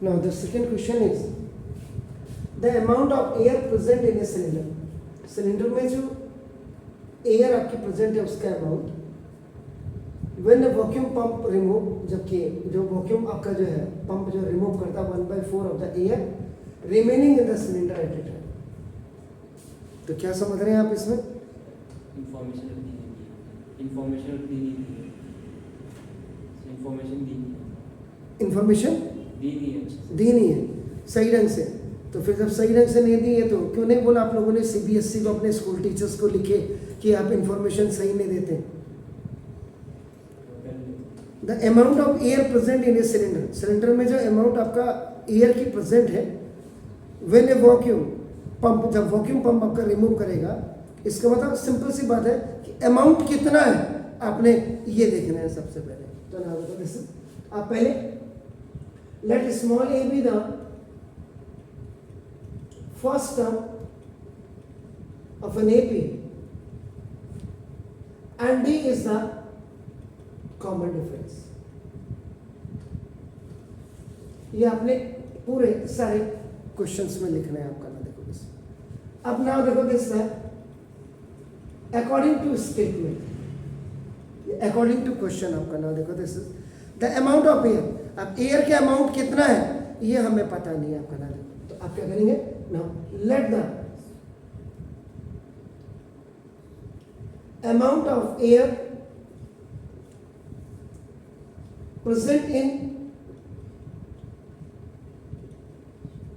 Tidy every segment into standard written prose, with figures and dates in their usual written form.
Now the second question is the amount of air present in a cylinder. Cylinder में जो air आपकी present है उसका amount, when the vacuum pump remove, जबकि जो vacuum आपका जो है पंप जो रिमूव करता है 1/4 of the air remaining in the cylinder eight A time. तो क्या समझ रहे हैं आप इसमें? इंफॉर्मेशन दी नहीं है सही ढंग से. तो फिर जब सही ढंग से नहीं दी है तो क्यों नहीं बोला आप लोगों ने सीबीएसई को, अपने स्कूल टीचर्स को लिखे कि आप इंफॉर्मेशन सही नहीं देते. The amount of air present in a cylinder, cylinder में जो अमाउंट आपका एयर की प्रेजेंट है व्हेन ए वैक्यूम पंप, जब वैक्यूम पंप आपका रिमूव करेगा, इसका मतलब सिंपल सी बात है कि अमाउंट कितना है आपने ये देखना है सबसे पहले. तो ना बताओ दिस, आप पहले let small A be the first term of an AP and D is the common difference. ये आपने पूरे सारे क्वेश्चंस में लिखना है आपका. ना देखो दिस, अब ना देखो दिस है according to statement, according to question आपका. ना देखो this the amount of air. अब एयर का अमाउंट कितना है ये हमें पता नहीं है आपका. ना देखो तो आप क्या करेंगे, now let the amount of air present in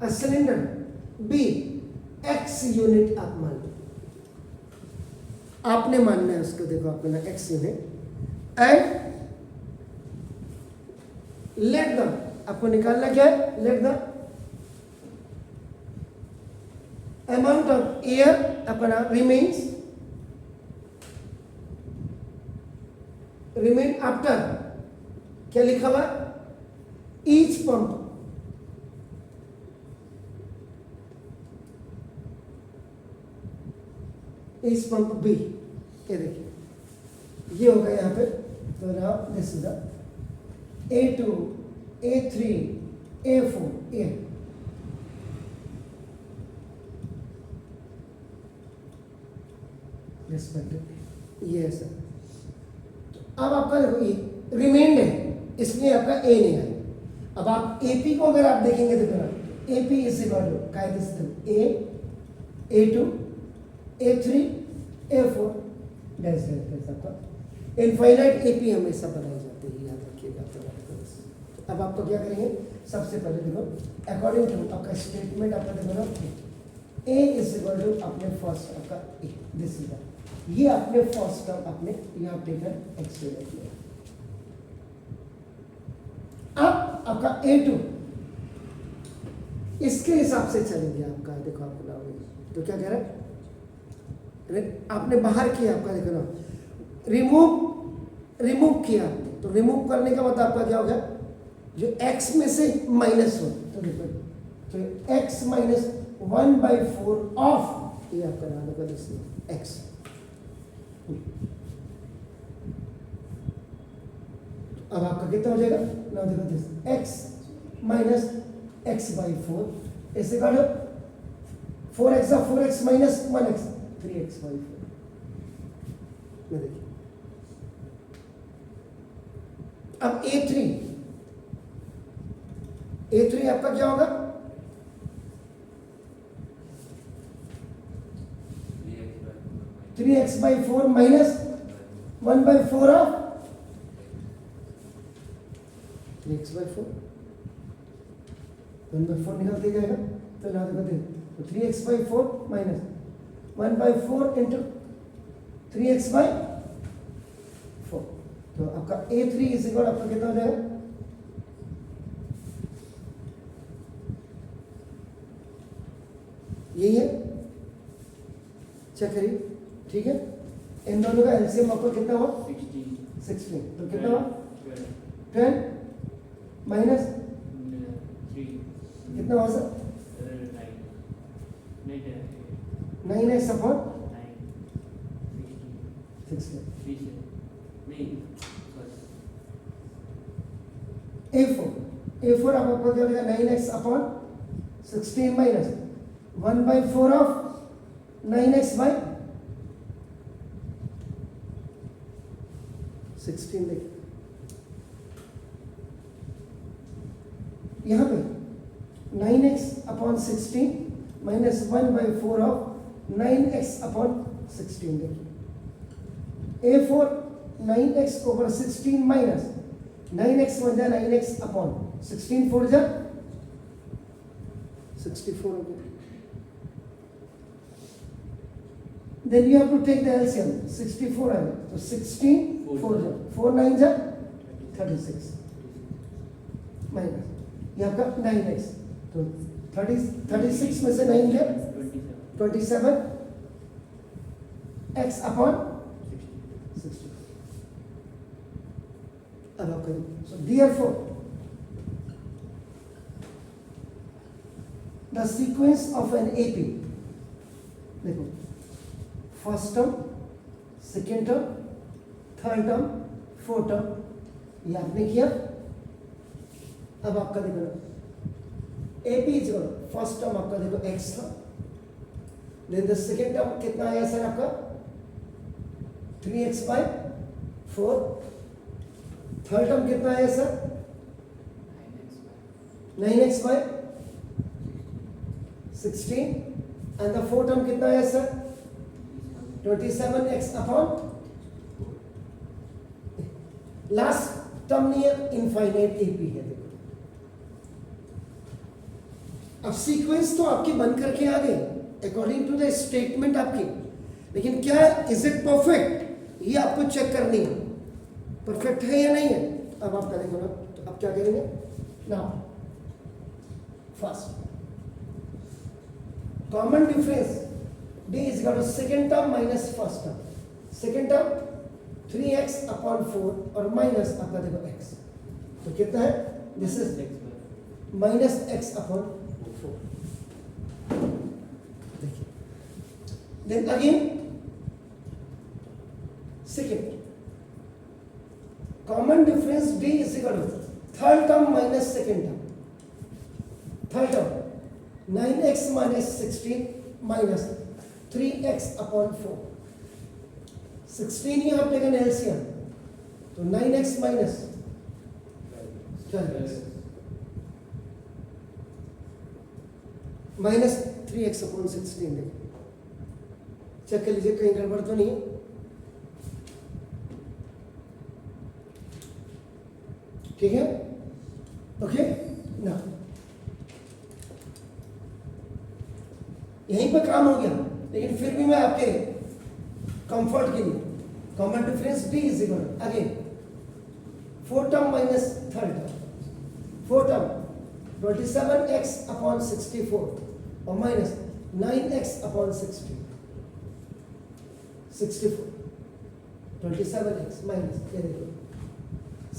a cylinder be x unit. आप मान लो, आपने मानना है उसको. देखो आपको ना x unit and let the, आपको निकालना क्या है, let the amount of air अपना remain after क्या लिखा हुआ, each pump B. ये देखिए ये होगा यहाँ पे. तो now this is the A2, A3, A4, A. ये है सर. अब आपका देखो ये रिमेंड है, इसलिए आपका ए नहीं आया. अब आप एपी को अगर आप देखेंगे देखो ना, एपी इज इक्वल टू कायदे से ए, A2, A3, A4 dash dash आपका इनफाइनाइट एपी हमेशा बनाई जाती है, याद रखिएगा. तो अब आपको क्या करेंगे, सबसे पहले देखो अकॉर्डिंग टू आपका स्टेटमेंट आपका देखो ना, ए इज इक्वल टू अपने फर्स्ट आपका ए, दिस इज ये आपने फर्स्ट टर्म आपने यहाँ टेकन एक्स ले लिया. अब आपका A2 इसके हिसाब से चलेंगे आपका. देखो आपको ना तो क्या कह रहा है, आपने बाहर किया आपका, देखो ना रिमूव किया आपने. तो रिमूव करने का मतलब आपका क्या हो गया, जो x में से माइनस हो, तो देखो तो x माइनस 1/4 ऑफ ये आपका नाम होगा x. अब आपका कितना हो जाएगा, ना देखो दिस x माइनस x/4 ऐसे काटो, 4x का 4x माइनस 1x 3x/4. देखिए अब A3 आपका क्या होगा, 3x/4 माइनस 1/4 ऑफ 3x/4, 1/4 निकलते जाएगा. तो ना देखो 3x/4 माइनस 1/4 इंटू 3x/4. तो आपका A3 इज इक्वल आपका कितना हो जाएगा, यही है. चेक करिए, ठीक है. इन दोनों का एलसीएम आपको कितना हुआ, 16. तो कितना हुआ, 10 माइनस कितना हुआ sir, 9x upon 16. A4 therefore अब आपको क्या मिलेगा 9x upon 16 minus 1/4 of 9x by 16 देखिए यहाँ पे 9x upon 16 minus 1/4 of 9x upon 16 देखिए ए four 9x over 16 minus 9x बन जाए 9x अपॉन 16 4 जा 64 हो गया. Then you have to take the LCM 64 है तो 16 4 जा 4 9 जा 36 माइनस ये आपका 9x तो 36 में से 9 गया 27 x अपॉन 60. अब आप करें so therefore the sequence of an AP देखो first term second term third term fourth term ये आपने किया. अब आपका देखो AP इज फर्स्ट टर्म आपका देखो x था देन द सेकेंड टर्म कितना आया सर आपका 3x बाय 4. थर्ड टर्म कितना आया sir 9x by 16 and the fourth term कितना आया sir 27x upon last term near infinite AP है. देखो अब सीक्वेंस तो आपकी बन करके आ गई अकॉर्डिंग टू द स्टेटमेंट आपकी, लेकिन क्या इज इट परफेक्ट ये आपको चेक करनी है परफेक्ट है या नहीं है. अब आप करेंगे ना तो आप क्या करेंगे now first common difference d is equal to second term minus first term. second term 3x upon 4 और minus आपका देखो x तो कितना है this is minus x upon 4. देखिए then again second common difference d is equal to third term minus second term. third term 9x minus 16 minus 3x upon 4. 16 you have taken LCM तो 9x minus 12x minus 3x upon 16 देखिए check कर लीजिए कहीं गड़बड़ तो नहीं है. ठीक है ओके ना यहीं पर काम हो गया, लेकिन फिर भी मैं आपके कंफर्ट के लिए common difference d is equal again fourth term minus third term. Fourth term 27x upon 64 और minus 9x upon 60 64 27x minus ये देखो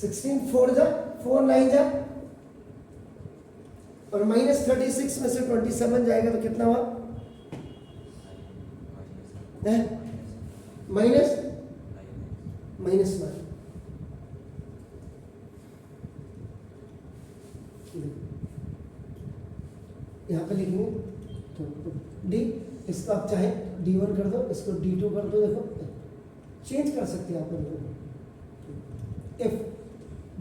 16 4 जा 4 9 जा और माइनस 36 में से 27 जाएगा तो कितना हुआ माइनस माइनस 1. यहाँ पे लिखेंगे तो डी इसको आप चाहे d1 कर दो इसको d2 कर दो. देखो चेंज कर सकते हैं आप if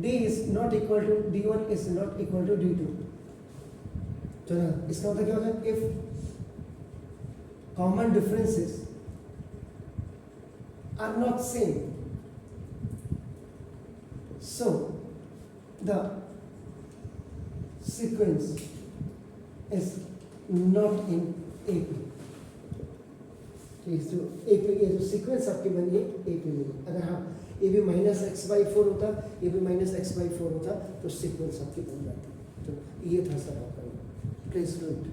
d is not equal to d1 is not equal to d2 तो ना इसका मतलब क्या होगा if common differences are not same so the sequence is not in AP. तो जो AP ये जो सीक्वेंस आपकी बनी है AP में अगर हाँ ये भी माइनस x/4 होता ये भी माइनस x/4 होता तो सीक्वेंस आपकी बन जाती. तो ये था सर आपका प्लीज डू इट.